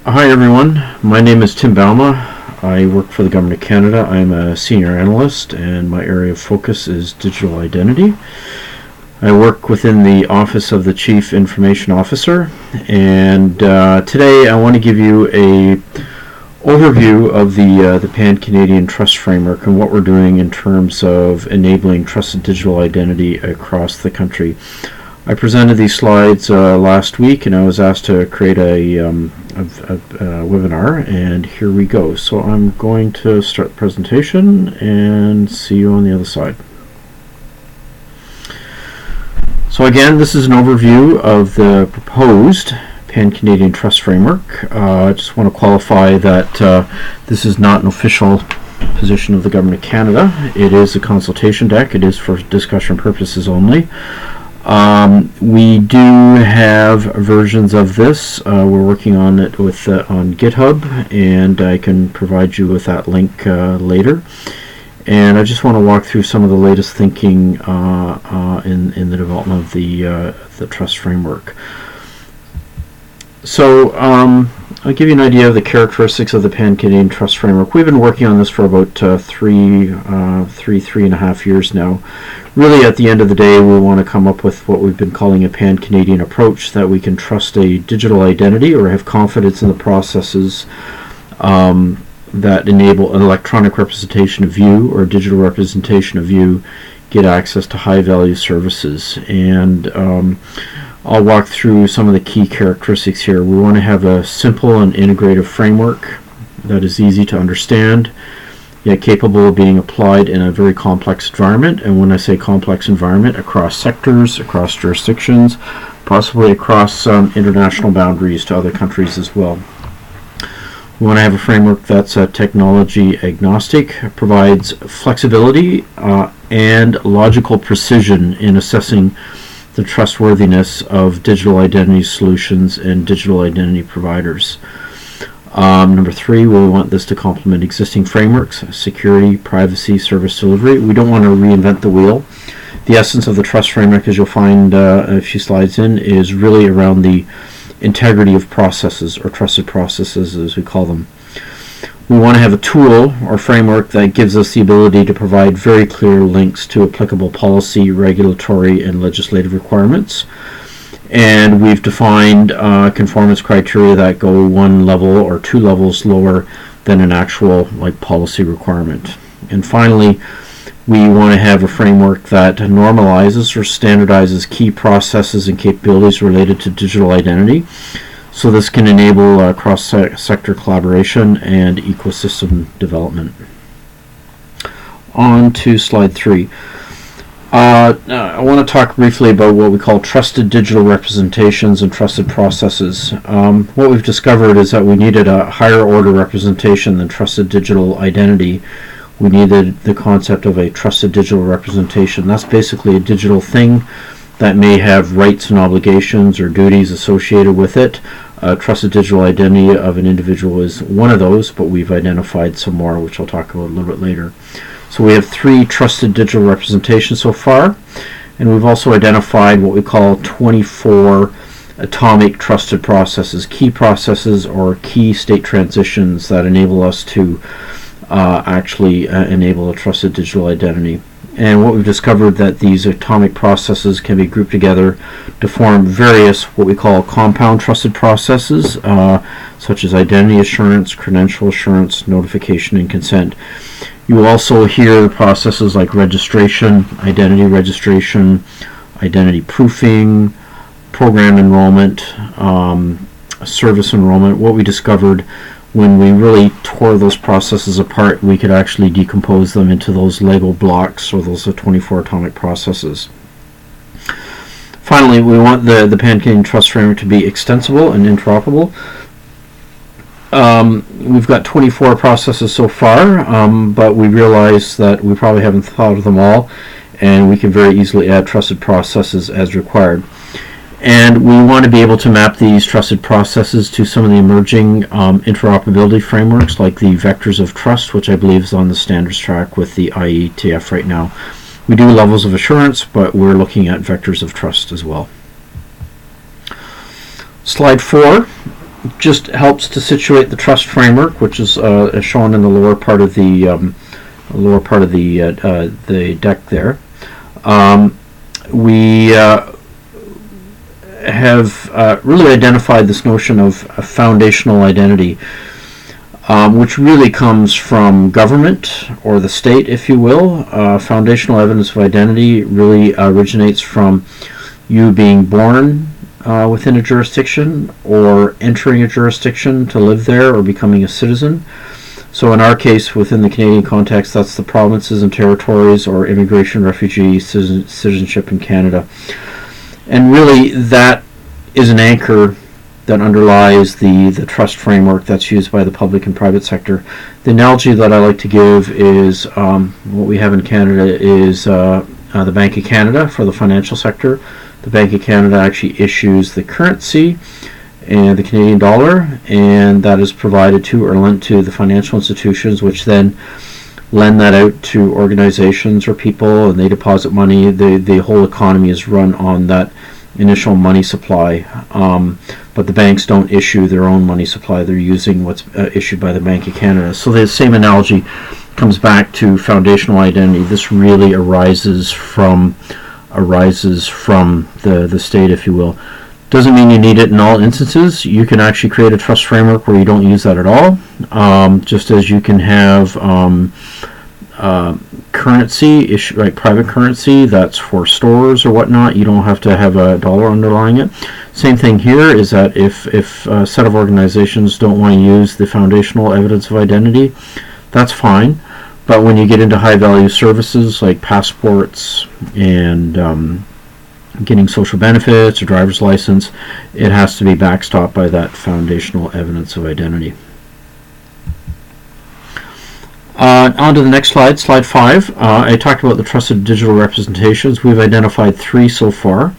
Hi everyone, my name is Tim Balma. I work for the Government of Canada. I'm a senior analyst and my area of focus is digital identity. I work within the Office of the Chief Information Officer, and today I want to give you a overview of the Pan-Canadian Trust Framework and what we're doing in terms of enabling trusted digital identity across the country. I presented these slides last week, and I was asked to create a webinar, and here we go. So I'm going to start the presentation and see you on the other side. So again, this is an overview of the proposed Pan-Canadian Trust Framework. I just want to qualify that this is not an official position of the Government of Canada. It is a consultation deck. It is for discussion purposes only. We do have versions of this. We're working on it with on GitHub, and I can provide you with that link later. And I just want to walk through some of the latest thinking in the development of the trust framework. So I'll give you an idea of the characteristics of the Pan-Canadian Trust Framework. We've been working on this for about three and a half years now. Really, at the end of the day, we want to come up with what we've been calling a Pan-Canadian approach, that we can trust a digital identity or have confidence in the processes that enable an electronic representation of you or digital representation of you get access to high-value services. And I'll walk through some of the key characteristics here. We want to have a simple and integrative framework that is easy to understand, yet capable of being applied in a very complex environment. And when I say complex environment, across sectors, across jurisdictions, possibly across international boundaries to other countries as well. We want to have a framework that's technology agnostic, provides flexibility and logical precision in assessing the trustworthiness of digital identity solutions and digital identity providers. Number three, we want this to complement existing frameworks, security, privacy, service delivery. We don't want to reinvent the wheel. The essence of the trust framework, as you'll find a few slides in, is really around the integrity of processes, or trusted processes as we call them. We want to have a tool or framework that gives us the ability to provide very clear links to applicable policy, regulatory, and legislative requirements. And we've defined conformance criteria that go one level or two levels lower than an actual policy requirement. And finally, we want to have a framework that normalizes or standardizes key processes and capabilities related to digital identity. So this can enable cross-sector collaboration and ecosystem development. On to slide 3. I want to talk briefly about what we call trusted digital representations and trusted processes. What we've discovered is that we needed a higher order representation than trusted digital identity. We needed the concept of a trusted digital representation. That's basically a digital thing that may have rights and obligations or duties associated with it. Trusted digital identity of an individual is one of those, but we've identified some more, which I'll talk about a little bit later. So we have 3 trusted digital representations so far, and we've also identified what we call 24 atomic trusted processes, key processes or key state transitions that enable us to actually enable a trusted digital identity. And what we've discovered that these atomic processes can be grouped together to form various what we call compound trusted processes, such as identity assurance, credential assurance, notification, and consent. You will also hear processes like registration, identity proofing, program enrollment, service enrollment. What we discovered when we really tore those processes apart, we could actually decompose them into those Lego blocks, or those 24 atomic processes. Finally, we want the Pan-Canadian Trust Framework to be extensible and interoperable. We've got 24 processes so far, but we realize that we probably haven't thought of them all, and we can very easily add trusted processes as required. And we want to be able to map these trusted processes to some of the emerging interoperability frameworks, like the Vectors of Trust, which I believe is on the standards track with the IETF right now. We do levels of assurance, but we're looking at Vectors of Trust as well. Slide 4. just helps to situate the trust framework, which is shown in the lower part of the deck there. We have really identified this notion of a foundational identity, which really comes from government or the state, if you will. Foundational evidence of identity really originates from you being born within a jurisdiction, or entering a jurisdiction to live there, or becoming a citizen. So in our case, within the Canadian context, that's the provinces and territories, or immigration, refugee, citizenship in Canada. And really, that is an anchor that underlies the trust framework that's used by the public and private sector. The analogy that I like to give is what we have in Canada is the Bank of Canada for the financial sector. The Bank of Canada actually issues the currency and the Canadian dollar, and that is provided to or lent to the financial institutions, which then lend that out to organizations or people, and they deposit money. The whole economy is run on that initial money supply, but the banks don't issue their own money supply. They're using what's issued by the Bank of Canada. So the same analogy comes back to foundational identity. This really arises from the state, if you will. Doesn't mean you need it in all instances. You can actually create a trust framework where you don't use that at all, just as you can have currency issue, like private currency that's for stores or whatnot. You don't have to have a dollar underlying it. Same thing here is that if a set of organizations don't want to use the foundational evidence of identity, that's fine. But when you get into high value services like passports and getting social benefits or driver's license, it has to be backstopped by that foundational evidence of identity. On to the next slide, slide 5. I talked about the trusted digital representations. We've identified 3 so far.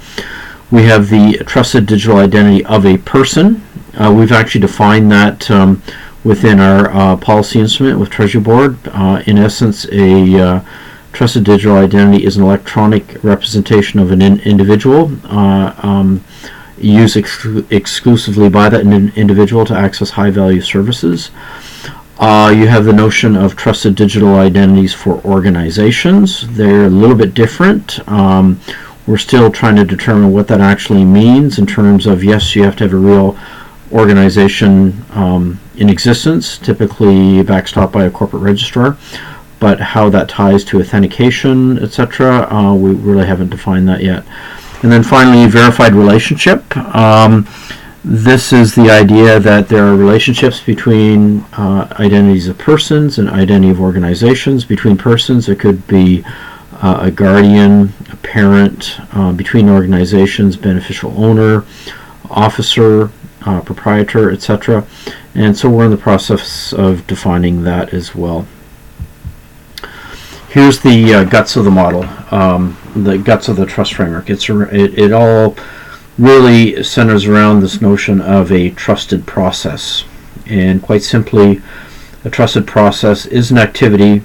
We have the trusted digital identity of a person. We've actually defined that within our policy instrument with Treasury Board. In essence, a trusted digital identity is an electronic representation of an individual used exclusively by that individual to access high-value services. You have the notion of trusted digital identities for organizations. They're a little bit different. We're still trying to determine what that actually means in terms of, yes, you have to have a real organization in existence, typically backstopped by a corporate registrar, but how that ties to authentication, etc., we really haven't defined that yet. And then finally, verified relationship. This is the idea that there are relationships between identities of persons and identity of organizations. Between persons, it could be a guardian, a parent, between organizations, beneficial owner, officer, proprietor, etc. And so we're in the process of defining that as well. Here's the guts of the model, the guts of the trust framework. It all really centers around this notion of a trusted process. And quite simply, a trusted process is an activity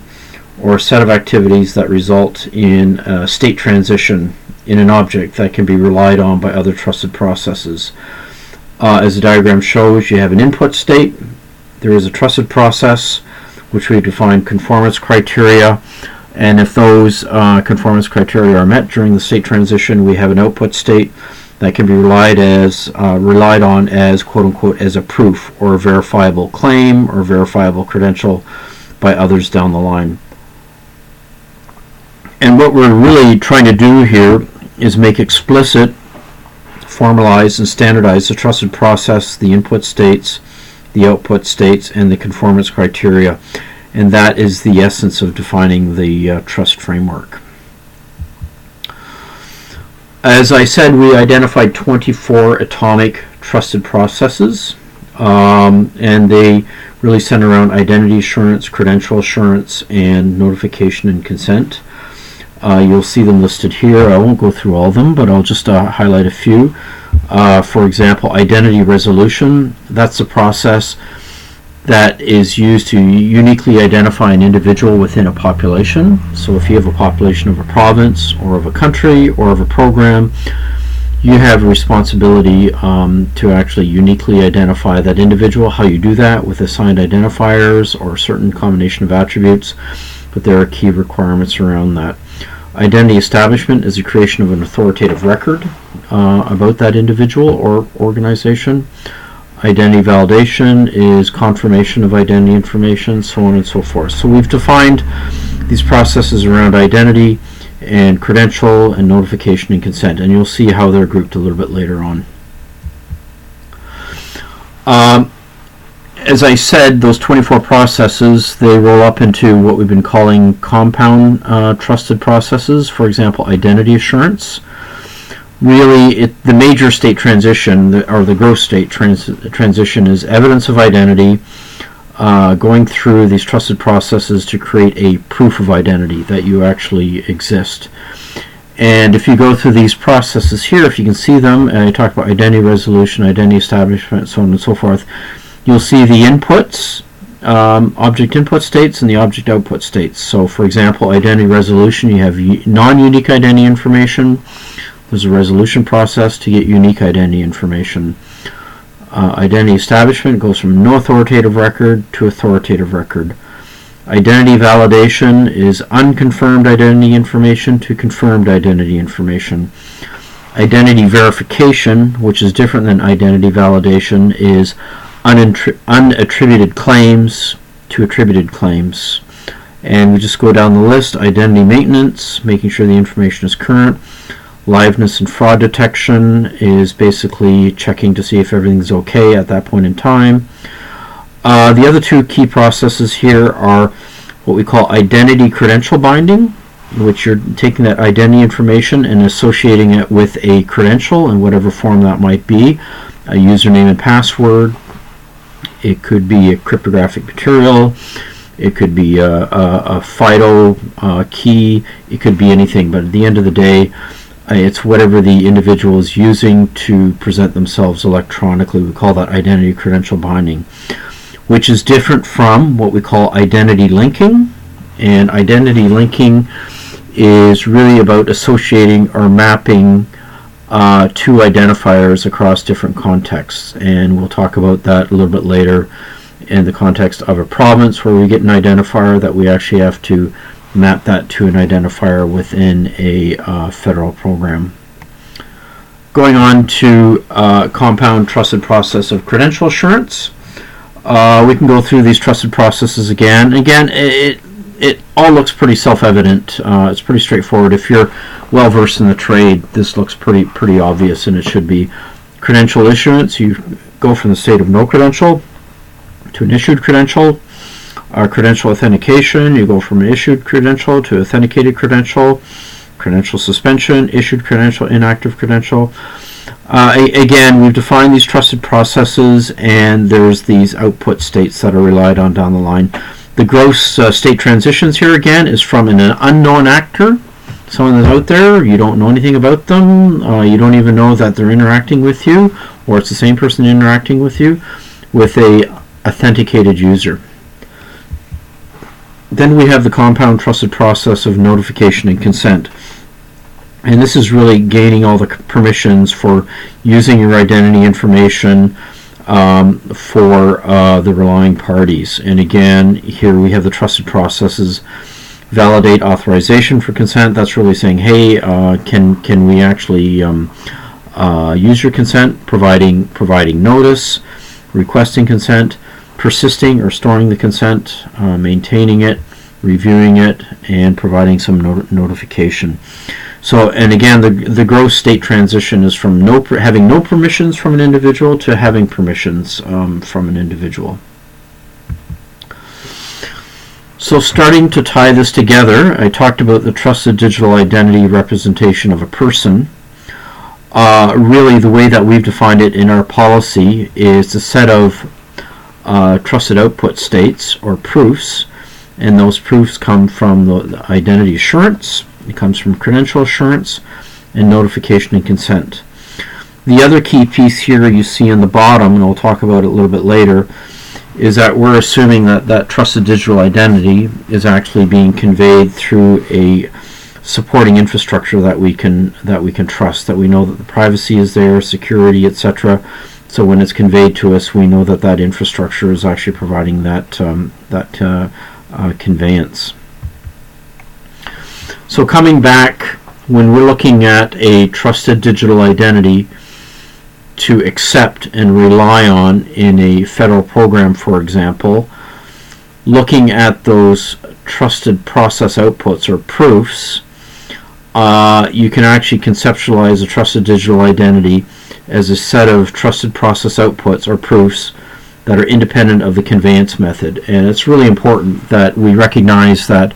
or a set of activities that result in a state transition in an object that can be relied on by other trusted processes. As the diagram shows, you have an input state. There is a trusted process, which we define conformance criteria. And if those conformance criteria are met during the state transition, we have an output state that can be relied on as quote unquote as a proof or a verifiable claim or verifiable credential by others down the line. And what we're really trying to do here is make explicit, formalize, and standardize the trusted process, the input states, the output states, and the conformance criteria. And that is the essence of defining the trust framework. As I said, we identified 24 atomic trusted processes, and they really center around identity assurance, credential assurance, and notification and consent. You'll see them listed here. I won't go through all of them, but I'll just highlight a few. For example, identity resolution. That's a process that is used to uniquely identify an individual within a population. So if you have a population of a province or of a country or of a program, you have a responsibility to actually uniquely identify that individual. How you do that with assigned identifiers or a certain combination of attributes, but there are key requirements around that. Identity establishment is the creation of an authoritative record about that individual or organization. Identity validation is confirmation of identity information, so on and so forth. So we've defined these processes around identity and credential and notification and consent, and you'll see how they're grouped a little bit later on. As I said, those 24 processes, they roll up into what we've been calling compound trusted processes. For example, identity assurance. Really, the major state transition, or the gross state transition, is evidence of identity, going through these trusted processes to create a proof of identity that you actually exist. And if you go through these processes here, if you can see them, and I talk about identity resolution, identity establishment, so on and so forth, you'll see the inputs, object input states and the object output states. So for example, identity resolution, you have non-unique identity information. There's a resolution process to get unique identity information. Identity establishment goes from no authoritative record to authoritative record. Identity validation is unconfirmed identity information to confirmed identity information. Identity verification, which is different than identity validation, is unattributed claims to attributed claims. And we just go down the list. Identity maintenance, making sure the information is current. Liveness and fraud detection is basically checking to see if everything's okay at that point in time. The other two key processes here are what we call identity credential binding, which you're taking that identity information and associating it with a credential in whatever form that might be, a username and password. It could be a cryptographic material. It could be a FIDO key. It could be anything, but at the end of the day, it's whatever the individual is using to present themselves electronically. We call that identity credential binding, which is different from what we call identity linking. And identity linking is really about associating or mapping two identifiers across different contexts. And we'll talk about that a little bit later in the context of a province where we get an identifier that we actually have to map that to an identifier within a federal program. Going on to compound trusted process of credential assurance. We can go through these trusted processes again. Again, it all looks pretty self-evident. It's pretty straightforward. If you're well versed in the trade, this looks pretty obvious, and it should be. Credential issuance, you go from the state of no credential to an issued credential. Credential authentication, you go from an issued credential to authenticated credential. Credential suspension, issued credential, inactive credential. Again, we've defined these trusted processes, and there's these output states that are relied on down the line. The gross state transitions here again is from an unknown actor, someone that's out there, you don't know anything about them, you don't even know that they're interacting with you, or it's the same person interacting with you, with a authenticated user. Then we have the compound trusted process of notification and consent. And this is really gaining all the permissions for using your identity information for the relying parties. And again, here we have the trusted processes. Validate authorization for consent. That's really saying, hey, can we actually use your consent? Providing notice, requesting consent, persisting or storing the consent, maintaining it, reviewing it, and providing some notification. So, and again, the gross state transition is from having no permissions from an individual to having permissions from an individual. So starting to tie this together, I talked about the trusted digital identity representation of a person. Really, the way that we've defined it in our policy is a set of trusted output states or proofs, and those proofs come from the identity assurance, it comes from credential assurance, and notification and consent. The other key piece here you see in the bottom, and we'll talk about it a little bit later, is that we're assuming that that trusted digital identity is actually being conveyed through a supporting infrastructure that we can trust, that we know that the privacy is there, security, etc. So when it's conveyed to us, we know that that infrastructure is actually providing that conveyance. So coming back, when we're looking at a trusted digital identity to accept and rely on in a federal program, for example, looking at those trusted process outputs or proofs, you can actually conceptualize a trusted digital identity as a set of trusted process outputs or proofs that are independent of the conveyance method. And it's really important that we recognize that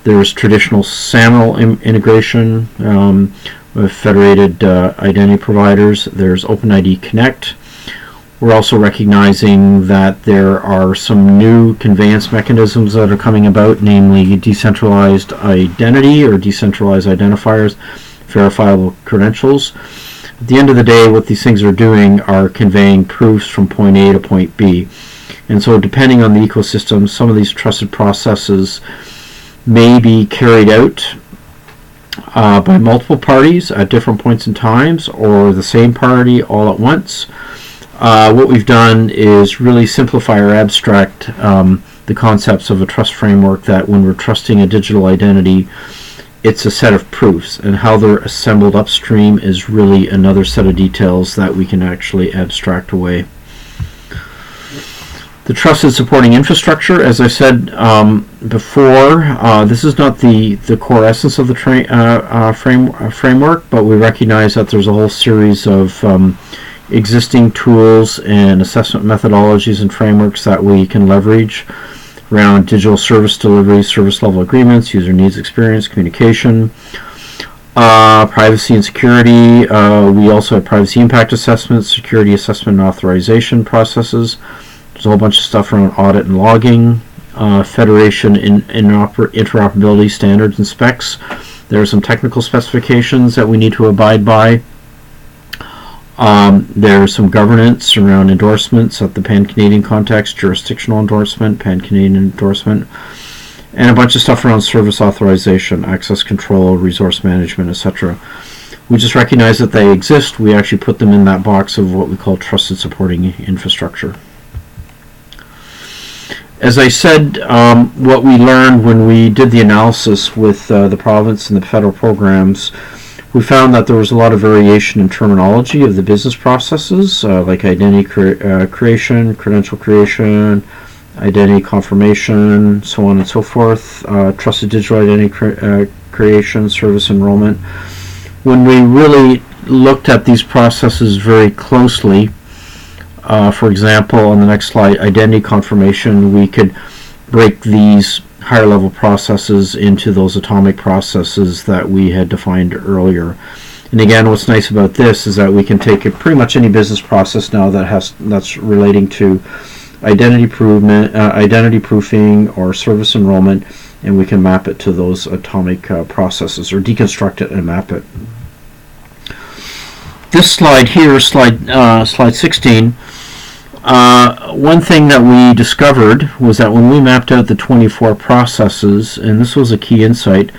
there's traditional SAML integration with federated identity providers. There's OpenID Connect. We're also recognizing that there are some new conveyance mechanisms that are coming about, namely decentralized identity or decentralized identifiers, verifiable credentials. At the end of the day, what these things are doing are conveying proofs from point A to point B. And so depending on the ecosystem, some of these trusted processes may be carried out by multiple parties at different points in times, or the same party all at once. What we've done is really simplify or abstract the concepts of a trust framework, that when we're trusting a digital identity, it's a set of proofs, and how they're assembled upstream is really another set of details that we can actually abstract away. The trusted supporting infrastructure, as I said before, this is not the core essence of the framework, but we recognize that there's a whole series of existing tools and assessment methodologies and frameworks that we can leverage around digital service delivery, service level agreements, user needs experience, communication, privacy and security. We also have privacy impact assessments, security assessment and authorization processes. There's a whole bunch of stuff around audit and logging, federation in interoperability standards and specs. There are some technical specifications that we need to abide by. There's some governance around endorsements at the pan-Canadian context, jurisdictional endorsement, pan-Canadian endorsement, and a bunch of stuff around service authorization, access control, resource management, etc. We just recognize that they exist. We actually put them in that box of what we call trusted supporting infrastructure. As I said, what we learned when we did the analysis with the province and the federal programs, we found that there was a lot of variation in terminology of the business processes, like identity creation, credential creation, identity confirmation, so on and so forth, trusted digital identity creation, service enrollment. When we really looked at these processes very closely, for example, on the next slide, identity confirmation, we could break these higher level processes into those atomic processes that we had defined earlier. And again, what's nice about this is that we can take pretty much any business process now that's relating to identity proofing or service enrollment, and we can map it to those atomic processes, or deconstruct it and map it. This slide here, slide 16, one thing that we discovered was that when we mapped out the 24 processes, and this was a key insight,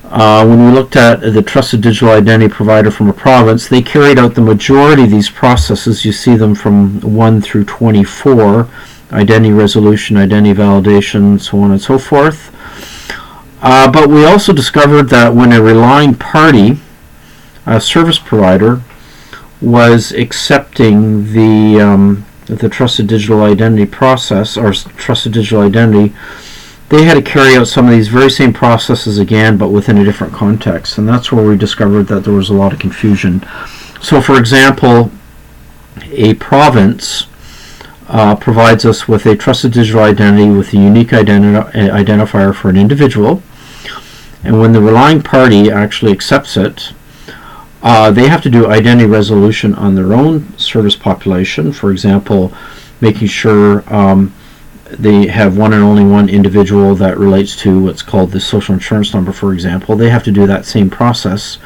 when we looked at the trusted digital identity provider from a province, they carried out the majority of these processes. You see them from 1 through 24, identity resolution, identity validation, so on and so forth. But we also discovered that when a relying party, a service provider, was accepting the trusted digital identity process, or trusted digital identity, they had to carry out some of these very same processes again, but within a different context. And that's where we discovered that there was a lot of confusion. So for example, a province provides us with a trusted digital identity with a unique identifier for an individual, and when the relying party actually accepts it, they have to do identity resolution on their own service population. For example, making sure they have one and only one individual that relates to what's called the social insurance number, for example. They have to do that same process.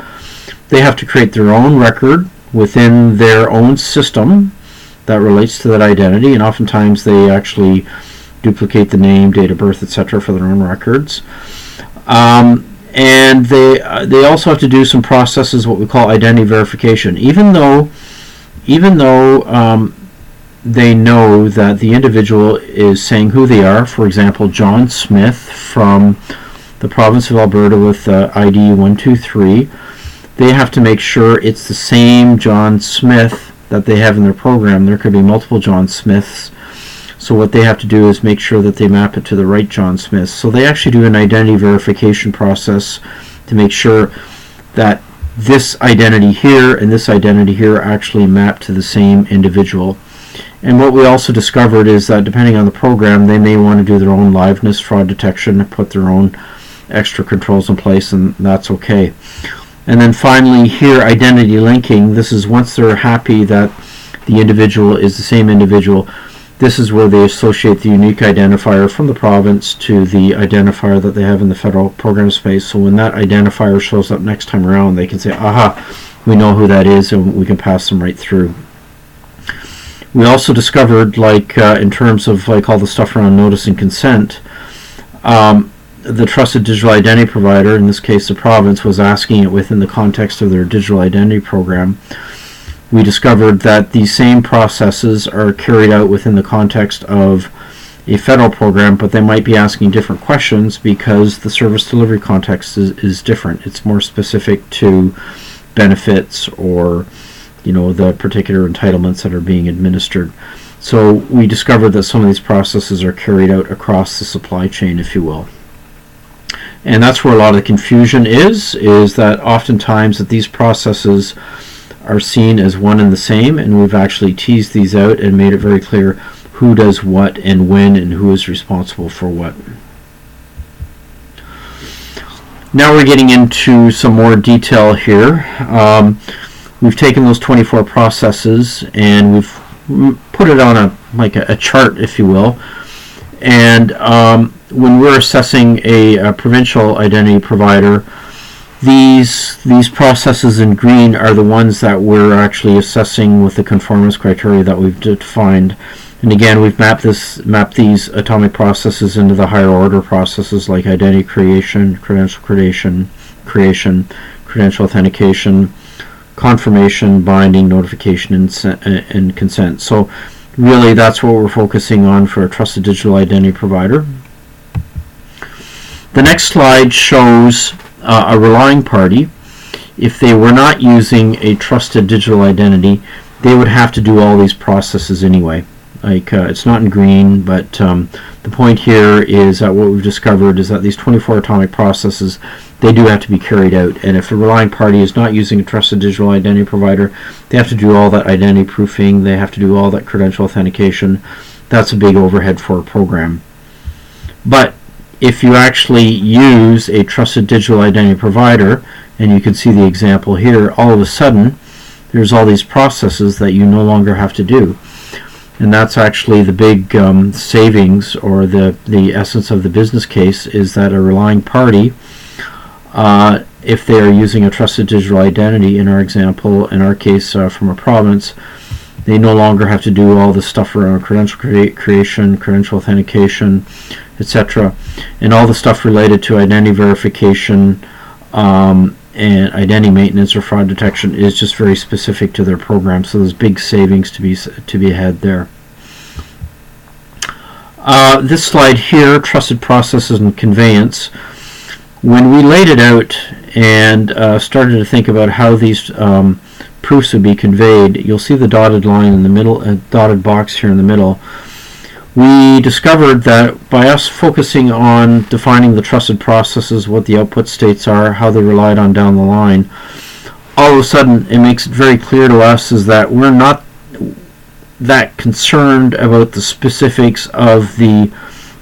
They have to create their own record within their own system that relates to that identity, and oftentimes they actually duplicate the name, date of birth, etc. for their own records. And they also have to do some processes, what we call identity verification. Even though they know that the individual is saying who they are, for example, John Smith from the province of Alberta with ID 123, they have to make sure it's the same John Smith that they have in their program. There could be multiple John Smiths. So what they have to do is make sure that they map it to the right John Smith. So they actually do an identity verification process to make sure that this identity here and this identity here actually map to the same individual. And what we also discovered is that depending on the program, they may want to do their own liveness fraud detection and put their own extra controls in place, and that's okay. And then finally here, identity linking. This is once they're happy that the individual is the same individual, this is where they associate the unique identifier from the province to the identifier that they have in the federal program space. So when that identifier shows up next time around, they can say, aha, we know who that is, and we can pass them right through. We also discovered, like in terms of like all the stuff around notice and consent, the trusted digital identity provider, in this case the province, was asking it within the context of their digital identity program. We discovered that these same processes are carried out within the context of a federal program, but they might be asking different questions because the service delivery context is different. It's more specific to benefits or, you know, the particular entitlements that are being administered. So we discovered that some of these processes are carried out across the supply chain, if you will. And that's where a lot of the confusion is that oftentimes that these processes are seen as one and the same, and we've actually teased these out and made it very clear who does what and when and who is responsible for what. Now we're getting into some more detail here. We've taken those 24 processes and we've put it on a chart, if you will. And when we're assessing a provincial identity provider, these processes in green are the ones that we're actually assessing with the conformance criteria that we've defined. And again, we've mapped these atomic processes into the higher order processes like identity creation, credential creation, credential authentication, confirmation, binding, notification, and consent. So really that's what we're focusing on for a trusted digital identity provider. The next slide shows a relying party. If they were not using a trusted digital identity, they would have to do all these processes anyway. Like it's not in green, but the point here is that what we've discovered is that these 24 atomic processes, they do have to be carried out. And if a relying party is not using a trusted digital identity provider, they have to do all that identity proofing, they have to do all that credential authentication. That's a big overhead for a program. But if you actually use a trusted digital identity provider, and you can see the example here, all of a sudden there's all these processes that you no longer have to do. And that's actually the big savings, or the essence of the business case, is that a relying party, if they are using a trusted digital identity, in our example, in our case from a province, they no longer have to do all the stuff around credential creation, credential authentication, etc. And all the stuff related to identity verification and identity maintenance or fraud detection is just very specific to their program. So there's big savings to be had there. This slide here, trusted processes and conveyance. When we laid it out and started to think about how these proofs would be conveyed, you'll see the dotted line in the middle, dotted box here in the middle. We discovered that by us focusing on defining the trusted processes, what the output states are, how they're relied on down the line, all of a sudden it makes it very clear to us is that we're not that concerned about the specifics of the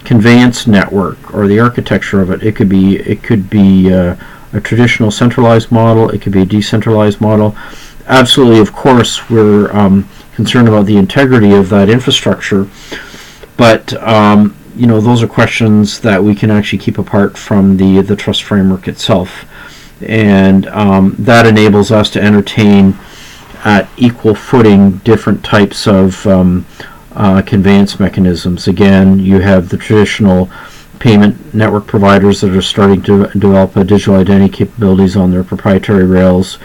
conveyance network or the architecture of it. It could be a traditional centralized model, it could be a decentralized model. Absolutely, of course, we're concerned about the integrity of that infrastructure. But you know, those are questions that we can actually keep apart from the trust framework itself, and that enables us to entertain at equal footing different types of conveyance mechanisms. Again, you have the traditional payment network providers that are starting to develop digital identity capabilities on their proprietary rails.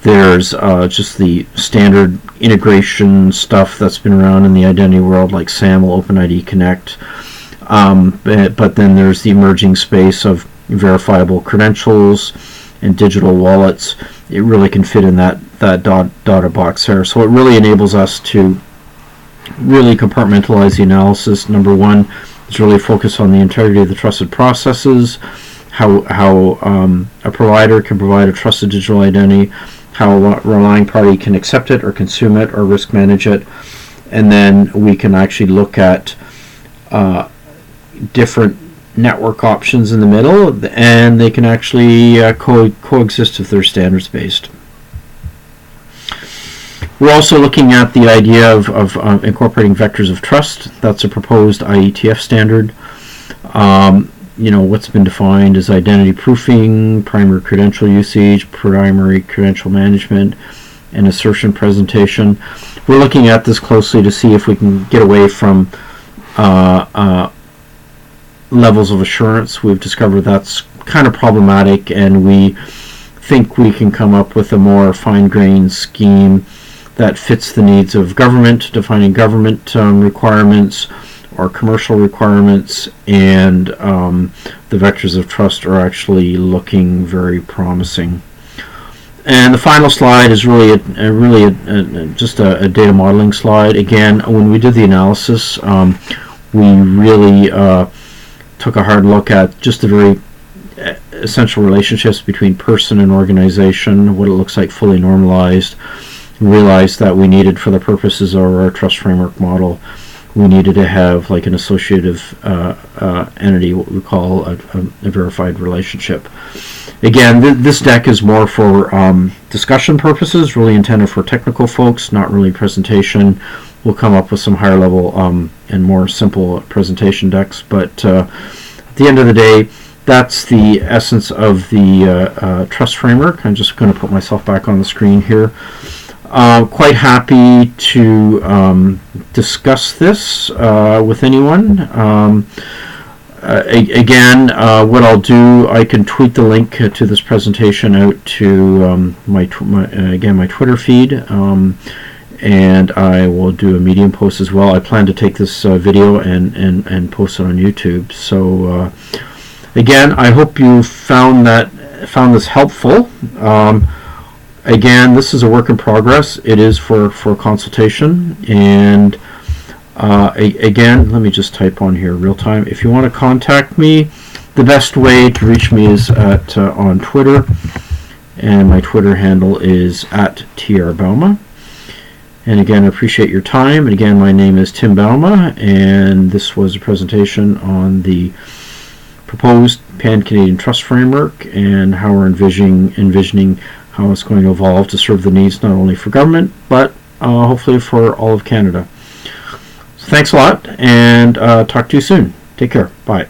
There's just the standard integration stuff that's been around in the identity world, like SAML, OpenID Connect. But then there's the emerging space of verifiable credentials and digital wallets. It really can fit in that dotted box there. So it really enables us to really compartmentalize the analysis. Number one is really focus on the integrity of the trusted processes, how a provider can provide a trusted digital identity, how a relying party can accept it or consume it or risk manage it, and then we can actually look at different network options in the middle, and they can actually coexist if they're standards based. We're also looking at the idea of incorporating vectors of trust. That's a proposed IETF standard. What's been defined as identity proofing, primary credential usage, primary credential management, and assertion presentation. We're looking at this closely to see if we can get away from levels of assurance. We've discovered that's kind of problematic, and we think we can come up with a more fine-grained scheme that fits the needs of government, defining government requirements or commercial requirements, and the vectors of trust are actually looking very promising. And the final slide is really just a data modeling slide. Again, when we did the analysis, we really took a hard look at just the very essential relationships between person and organization, what it looks like fully normalized. Realized that we needed, for the purposes of our trust framework model, we needed to have like an associative entity, what we call a verified relationship. Again, this deck is more for discussion purposes, really intended for technical folks, not really presentation. We'll come up with some higher level and more simple presentation decks, but at the end of the day, that's the essence of the trust framework. I'm just going to put myself back on the screen here. Quite happy to discuss this with anyone. Again, what I'll do, I can tweet the link to this presentation out to my Twitter feed, and I will do a Medium post as well. I plan to take this video and post it on YouTube. So again, I hope you found this helpful. Again, this is a work in progress. It is for consultation, and again, let me just type on here real time. If you want to contact me, the best way to reach me is on Twitter, and my Twitter handle is @trbauma. And again, I appreciate your time. And again, my name is Tim Bauma, and this was a presentation on the proposed Pan-Canadian Trust Framework and how we're envisioning how it's going to evolve to serve the needs not only for government, but hopefully for all of Canada. So thanks a lot, and talk to you soon. Take care. Bye.